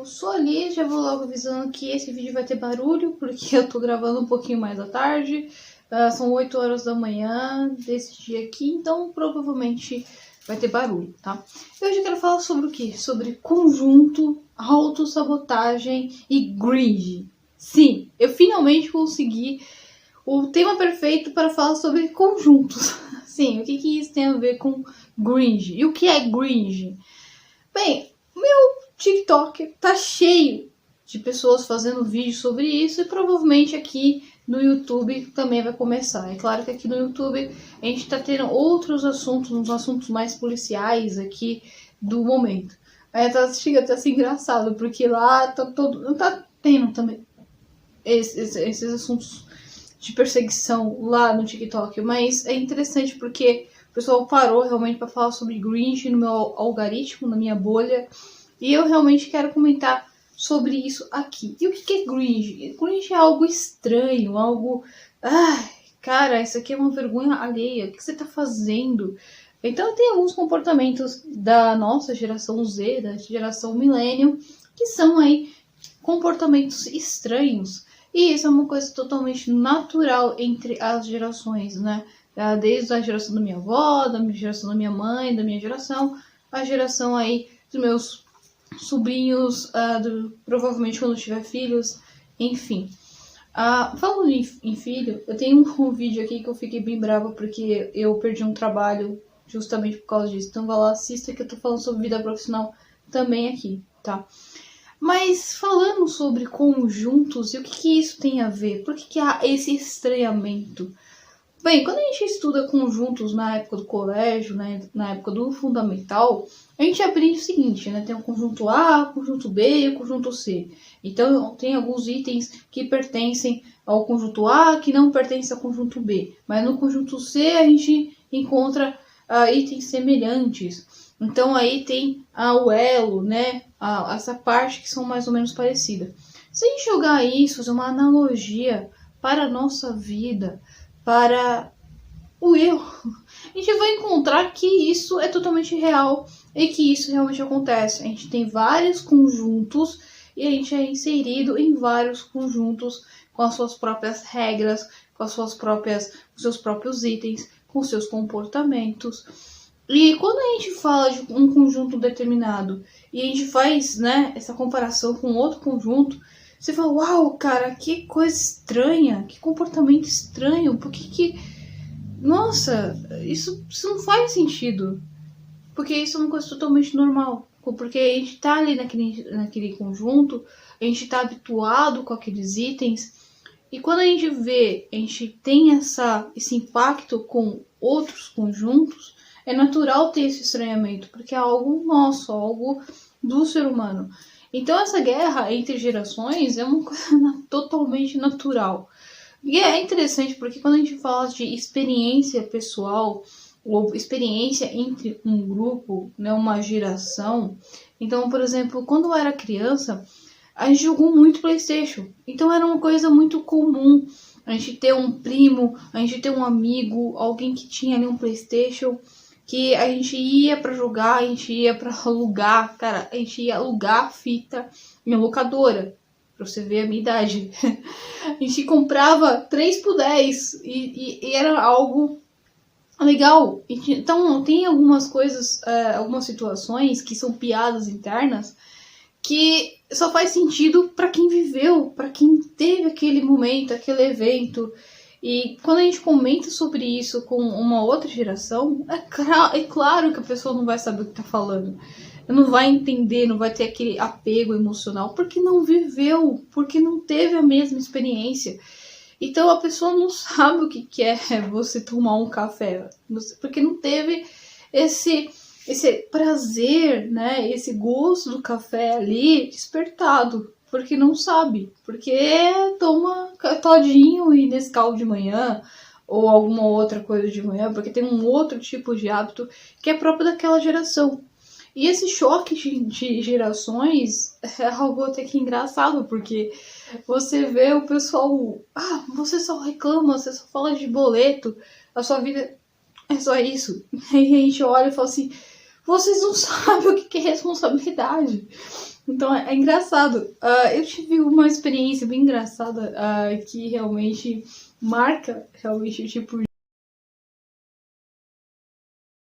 eu sou a Liz, já vou logo avisando que esse vídeo vai ter barulho, porque eu tô gravando um pouquinho mais à tarde. São 8 horas da manhã desse dia aqui, então provavelmente vai ter barulho, tá? E hoje eu quero falar sobre o quê? Sobre conjunto, autossabotagem e gringe. Sim, eu finalmente consegui o tema perfeito para falar sobre conjuntos. Sim, o que isso tem a ver com gringe? E o que é gringe? Bem, meu TikTok tá cheio de pessoas fazendo vídeo sobre isso e provavelmente aqui no YouTube também vai começar. É claro que aqui no YouTube a gente tá tendo outros assuntos, uns assuntos mais policiais aqui do momento. Chega até a ser engraçado, porque lá não tá tendo também esses assuntos de perseguição lá no TikTok, mas é interessante porque o pessoal parou realmente para falar sobre gringe no meu algoritmo, na minha bolha, e eu realmente quero comentar sobre isso aqui. E o que é gringe? Gringe é algo estranho, algo... Ai, cara, isso aqui é uma vergonha alheia, o que você tá fazendo? Então tem alguns comportamentos da nossa geração Z, da geração millennial, que são aí comportamentos estranhos. E isso é uma coisa totalmente natural entre as gerações, né? Desde a geração da minha avó, da geração da minha mãe, da minha geração, a geração aí dos meus sobrinhos, provavelmente quando eu tiver filhos, enfim. Falando em filho, eu tenho um vídeo aqui que eu fiquei bem brava porque eu perdi um trabalho justamente por causa disso. Então vai lá, assista que eu tô falando sobre vida profissional também aqui, tá? Mas falando sobre conjuntos e o que isso tem a ver? Por que há esse estranhamento? Bem, quando a gente estuda conjuntos na época do colégio, né, na época do fundamental, a gente aprende o seguinte, né? Tem o conjunto A, o conjunto B e o conjunto C. Então tem alguns itens que pertencem ao conjunto A que não pertencem ao conjunto B. Mas no conjunto C a gente encontra itens semelhantes. Então aí tem o elo, né? Essa parte que são mais ou menos parecidas. Se a gente jogar isso, fazer uma analogia para a nossa vida, para o eu, a gente vai encontrar que isso é totalmente real e que isso realmente acontece. A gente tem vários conjuntos e a gente é inserido em vários conjuntos com as suas próprias regras, com os seus próprios itens, com seus comportamentos. E quando a gente fala de um conjunto determinado e a gente faz, né, essa comparação com outro conjunto, você fala, uau, cara, que coisa estranha, que comportamento estranho, por que... Nossa, isso não faz sentido. Porque isso é uma coisa totalmente normal. Porque a gente tá ali naquele conjunto, a gente tá habituado com aqueles itens, e quando a gente vê, a gente tem esse impacto com outros conjuntos, é natural ter esse estranhamento, porque é algo nosso, algo do ser humano. Então essa guerra entre gerações é uma coisa totalmente natural. E é interessante porque quando a gente fala de experiência pessoal, ou experiência entre um grupo, né, uma geração. Então, por exemplo, quando eu era criança, a gente jogou muito PlayStation. Então era uma coisa muito comum a gente ter um primo, a gente ter um amigo, alguém que tinha ali um PlayStation, que a gente ia pra jogar, a gente ia pra alugar, cara, a gente ia alugar fita em locadora, pra você ver a minha idade. A gente comprava 3 por 10 e era algo legal. Então tem algumas coisas, algumas situações que são piadas internas que só faz sentido pra quem viveu, pra quem teve aquele momento, aquele evento. E quando a gente comenta sobre isso com uma outra geração, é claro que a pessoa não vai saber o que tá falando. Não vai entender, não vai ter aquele apego emocional, porque não viveu, porque não teve a mesma experiência. Então a pessoa não sabe o que é você tomar um café, porque não teve esse prazer, né, esse gosto do café ali despertado. Porque não sabe, porque toma todinho e Nescau de manhã, ou alguma outra coisa de manhã, porque tem um outro tipo de hábito que é próprio daquela geração. E esse choque de gerações é algo até que engraçado, porque você vê o pessoal, você só reclama, você só fala de boleto, a sua vida é só isso. Aí a gente olha e fala assim, vocês não sabem o que é responsabilidade. Então é engraçado. Eu tive uma experiência bem engraçada que realmente marca realmente o tipo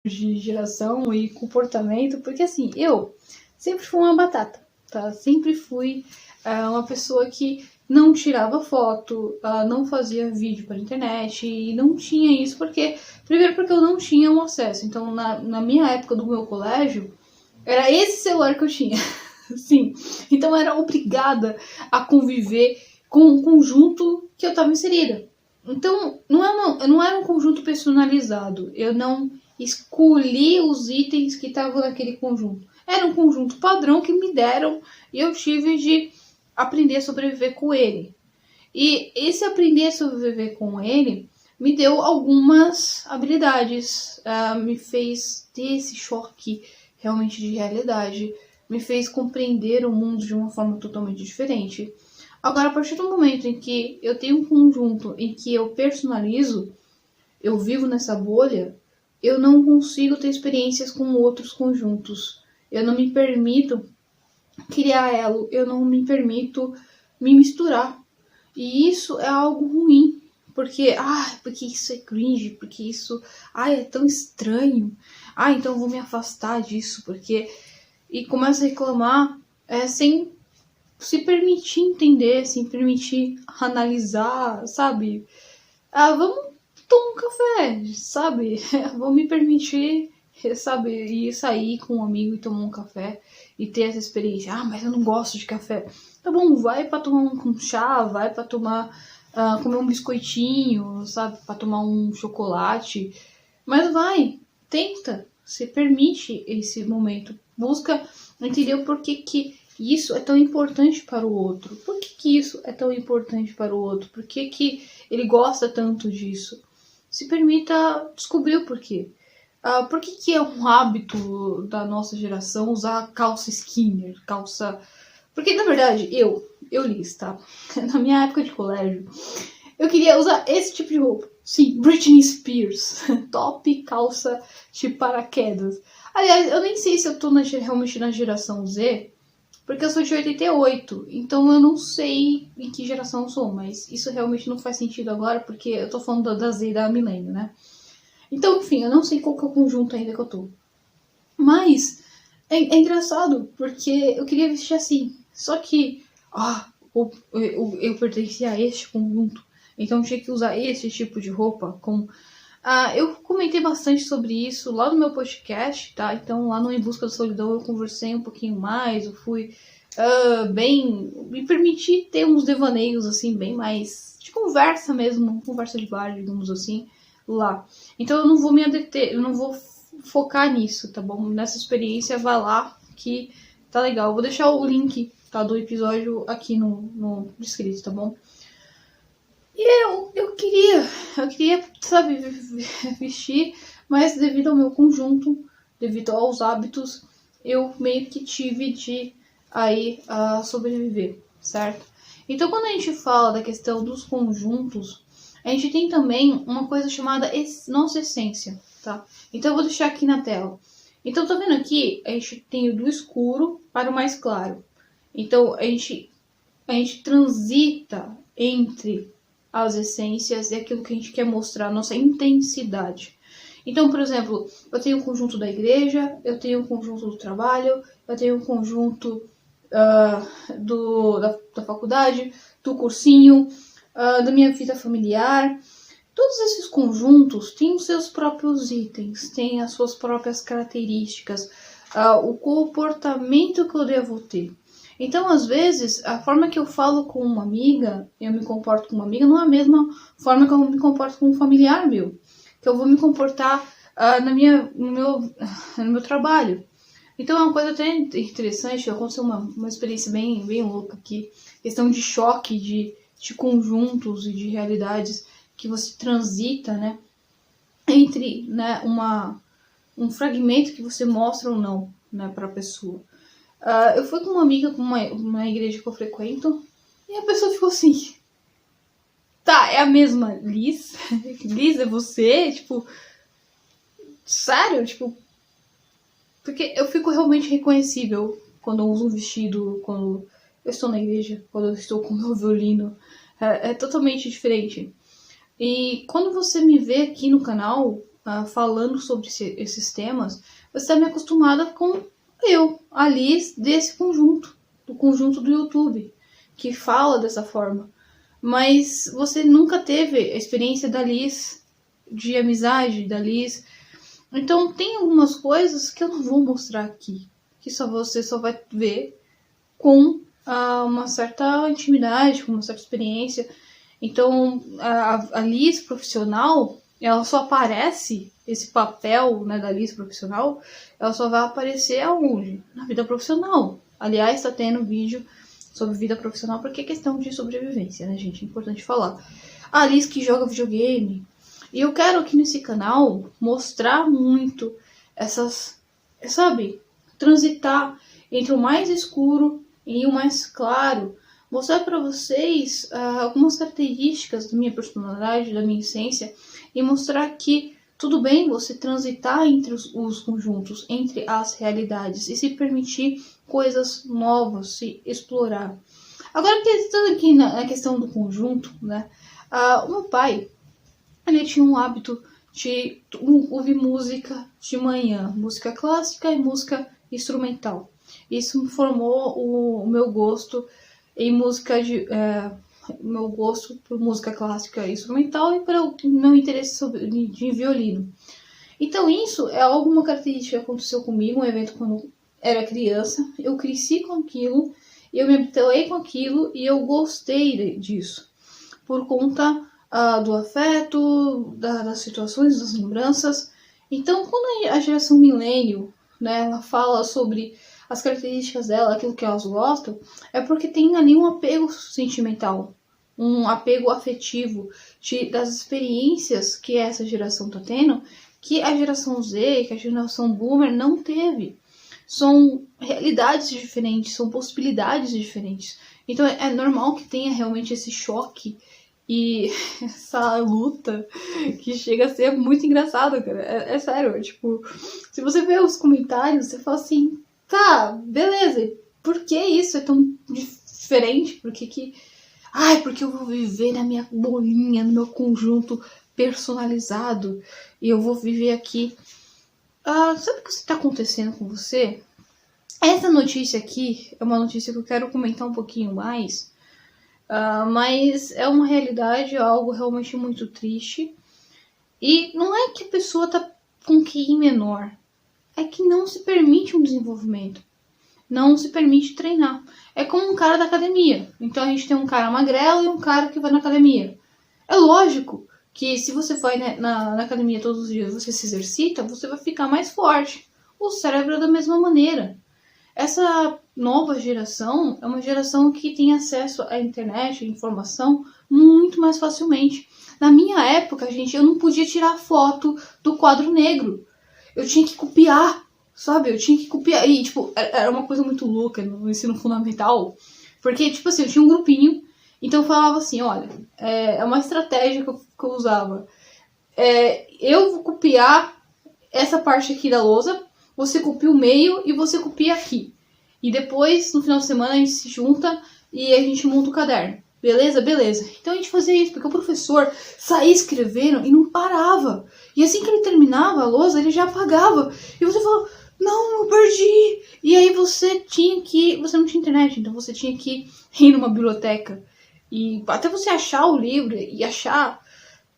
de geração e comportamento, porque assim, eu sempre fui uma batata, tá? Sempre fui uma pessoa que não tirava foto, não fazia vídeo para internet e não tinha isso primeiro porque eu não tinha um acesso. Então na minha época do meu colégio, era esse celular que eu tinha. Sim, então eu era obrigada a conviver com um conjunto que eu estava inserida. Então, não era um conjunto personalizado. Eu não escolhi os itens que estavam naquele conjunto. Era um conjunto padrão que me deram e eu tive de aprender a sobreviver com ele. E esse aprender a sobreviver com ele me deu algumas habilidades, me fez ter esse choque realmente de realidade, me fez compreender o mundo de uma forma totalmente diferente. Agora, a partir do momento em que eu tenho um conjunto em que eu personalizo, eu vivo nessa bolha, eu não consigo ter experiências com outros conjuntos. Eu não me permito criar elo, eu não me permito me misturar. E isso é algo ruim, porque isso é cringe, porque isso, é tão estranho. Então eu vou me afastar disso, porque e começa a reclamar sem se permitir entender, sem permitir analisar, sabe? Vamos tomar um café, sabe? Vou me permitir, sabe, ir sair com um amigo e tomar um café e ter essa experiência. Mas eu não gosto de café. Tá bom, vai pra tomar um chá, vai pra tomar, comer um biscoitinho, sabe? Pra tomar um chocolate. Mas vai, tenta, se permite esse momento. Busca entender o porquê que isso é tão importante para o outro. Por que isso é tão importante para o outro? Por que ele gosta tanto disso? Se permita descobrir o porquê. Por que é um hábito da nossa geração usar calça skinner, calça... Porque, na verdade, eu li, tá? Na minha época de colégio, eu queria usar esse tipo de roupa. Sim, Britney Spears. Top, calça de paraquedas. Aliás, eu nem sei se eu tô realmente na geração Z, porque eu sou de 88, então eu não sei em que geração eu sou, mas isso realmente não faz sentido agora, porque eu tô falando da Z e da milênio, né? Então, enfim, eu não sei qual que é o conjunto ainda que eu tô. Mas é engraçado, porque eu queria vestir assim. Só que, eu pertencia a este conjunto, então eu tinha que usar esse tipo de roupa com... eu comentei bastante sobre isso lá no meu podcast, tá? Então lá no Em Busca da Solidão eu conversei um pouquinho mais, eu fui me permiti ter uns devaneios assim, bem mais de conversa mesmo, conversa de bar, digamos assim, lá. Então eu não vou me adeter, eu não vou focar nisso, tá bom? Nessa experiência, vai lá que tá legal. Eu vou deixar o link, tá, do episódio aqui no descrito, tá bom? E eu queria, sabe, vestir, mas devido ao meu conjunto, devido aos hábitos, eu meio que tive de sobreviver, certo? Então, quando a gente fala da questão dos conjuntos, a gente tem também uma coisa chamada nossa essência, tá? Então, eu vou deixar aqui na tela. Então, tá vendo aqui? A gente tem o do escuro para o mais claro. Então, a gente transita entre as essências e aquilo que a gente quer mostrar, nossa intensidade. Então, por exemplo, eu tenho um conjunto da igreja, eu tenho um conjunto do trabalho, eu tenho um conjunto da faculdade, do cursinho, da minha vida familiar. Todos esses conjuntos têm os seus próprios itens, têm as suas próprias características, o comportamento que eu devo ter. Então, às vezes, a forma que eu falo com uma amiga, eu me comporto com uma amiga, não é a mesma forma que eu me comporto com um familiar meu. Que eu vou me comportar no meu trabalho. Então, é uma coisa até interessante, aconteceu uma experiência bem, bem louca aqui. Questão de choque, de conjuntos e de realidades que você transita, né? Entre, né, um fragmento que você mostra ou não, né, para a pessoa. Eu fui com uma amiga com uma igreja que eu frequento e a pessoa ficou assim: tá, é a mesma Liz? Liz é você? Tipo, sério? Tipo, Porque eu fico realmente reconhecível quando eu uso um vestido, quando eu estou na igreja, quando eu estou com o meu violino. É totalmente diferente. E quando você me vê aqui no canal falando sobre esses temas, você está me acostumada com a Liz desse conjunto, do conjunto do YouTube, que fala dessa forma. Mas você nunca teve a experiência da Liz, de amizade da Liz. Então tem algumas coisas que eu não vou mostrar aqui, que você só vai ver com uma certa intimidade, com uma certa experiência. Então a Liz profissional, ela só aparece, esse papel, né, da Liz profissional, ela só vai aparecer aonde? Na vida profissional. Aliás, está tendo vídeo sobre vida profissional porque é questão de sobrevivência, né, gente? É importante falar. A Liz que joga videogame. E eu quero aqui nesse canal mostrar muito essas, sabe, transitar entre o mais escuro e o mais claro. Mostrar para vocês algumas características da minha personalidade, da minha essência, e mostrar que tudo bem você transitar entre os conjuntos, entre as realidades, e se permitir coisas novas, se explorar. Agora, pensando aqui na questão do conjunto, né? O meu pai, ele tinha um hábito de ouvir música de manhã, música clássica e música instrumental. Isso formou o meu gosto em música meu gosto por música clássica e instrumental e para o meu interesse de violino. Então isso é alguma característica que aconteceu comigo, um evento quando eu era criança, eu cresci com aquilo, eu me habituei com aquilo e eu gostei disso, por conta do afeto, das situações, das lembranças. Então quando a geração milênio, né, ela fala sobre as características dela, aquilo que elas gostam, é porque tem ali um apego sentimental, um apego afetivo das experiências que essa geração está tendo, que a geração Z, que a geração Boomer não teve. São realidades diferentes, são possibilidades diferentes. Então é normal que tenha realmente esse choque e essa luta que chega a ser muito engraçada, cara. É sério, tipo, se você vê os comentários, você fala assim, tá, beleza, por que isso é tão diferente? Por que... Ai, porque eu vou viver na minha bolinha, no meu conjunto personalizado, e eu vou viver aqui. Sabe o que está acontecendo com você? Essa notícia aqui é uma notícia que eu quero comentar um pouquinho mais, mas é uma realidade, é algo realmente muito triste. E não é que a pessoa tá com QI menor, é que não se permite um desenvolvimento. Não se permite treinar. É como um cara da academia. Então a gente tem um cara magrelo e um cara que vai na academia. É lógico que se você vai na academia todos os dias, você se exercita, você vai ficar mais forte. O cérebro é da mesma maneira. Essa nova geração é uma geração que tem acesso à internet, à informação, muito mais facilmente. Na minha época, gente, eu não podia tirar foto do quadro negro. Eu tinha que copiar, sabe? Eu tinha que copiar. E, tipo, era uma coisa muito louca no ensino fundamental. Porque, tipo assim, eu tinha um grupinho. Então eu falava assim, olha, é uma estratégia que eu usava. Eu vou copiar essa parte aqui da lousa, você copia o meio e você copia aqui. E depois, no final de semana, a gente se junta e a gente monta o caderno. Beleza? Beleza. Então a gente fazia isso, porque o professor saía escrevendo e não parava. E assim que ele terminava a lousa, ele já apagava. E você falou, não, eu perdi. E aí você tinha que... Você não tinha internet, então você tinha que ir numa biblioteca. E até você achar o livro e achar...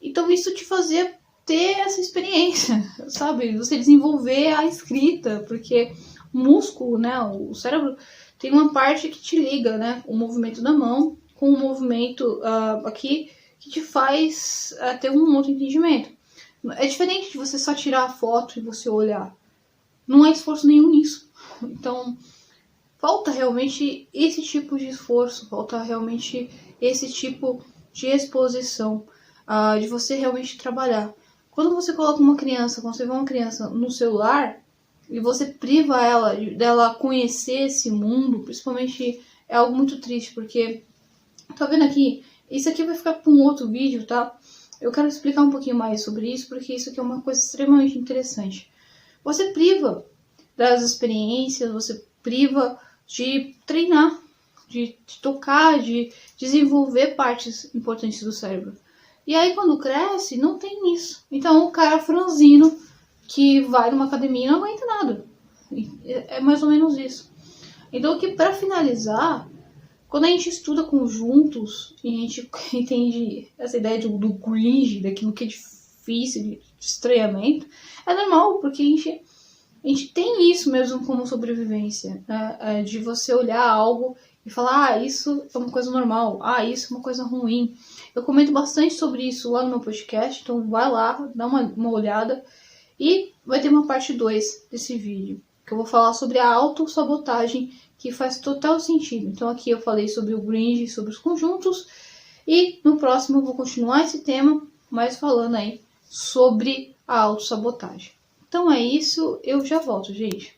Então isso te fazia ter essa experiência, sabe? Você desenvolver a escrita, porque o músculo, né, o cérebro tem uma parte que te liga, né, o movimento da mão com o movimento aqui que te faz ter um outro entendimento. É diferente de você só tirar a foto e você olhar. Não há esforço nenhum nisso. Então, falta realmente esse tipo de esforço, falta realmente esse tipo de exposição, de você realmente trabalhar. Quando você coloca uma criança, quando você vê uma criança no celular e você priva ela dela conhecer esse mundo, principalmente é algo muito triste, porque tá vendo aqui? Isso aqui vai ficar para um outro vídeo, tá? Eu quero explicar um pouquinho mais sobre isso, porque isso aqui é uma coisa extremamente interessante. Você priva das experiências, você priva de treinar, de tocar, de desenvolver partes importantes do cérebro. E aí quando cresce, não tem isso. Então o cara franzino que vai numa academia não aguenta nada. É mais ou menos isso. Então que para finalizar, quando a gente estuda conjuntos e a gente entende essa ideia do cringe, daquilo que é difícil, de estranhamento, é normal, porque a gente tem isso mesmo como sobrevivência, né? De você olhar algo e falar, isso é uma coisa normal, isso é uma coisa ruim. Eu comento bastante sobre isso lá no meu podcast, então vai lá, dá uma olhada. E vai ter uma parte 2 desse vídeo, que eu vou falar sobre a autossabotagem, que faz total sentido. Então aqui eu falei sobre o cringe, sobre os conjuntos, e no próximo eu vou continuar esse tema, mas falando aí sobre a autossabotagem. Então é isso, eu já volto, gente.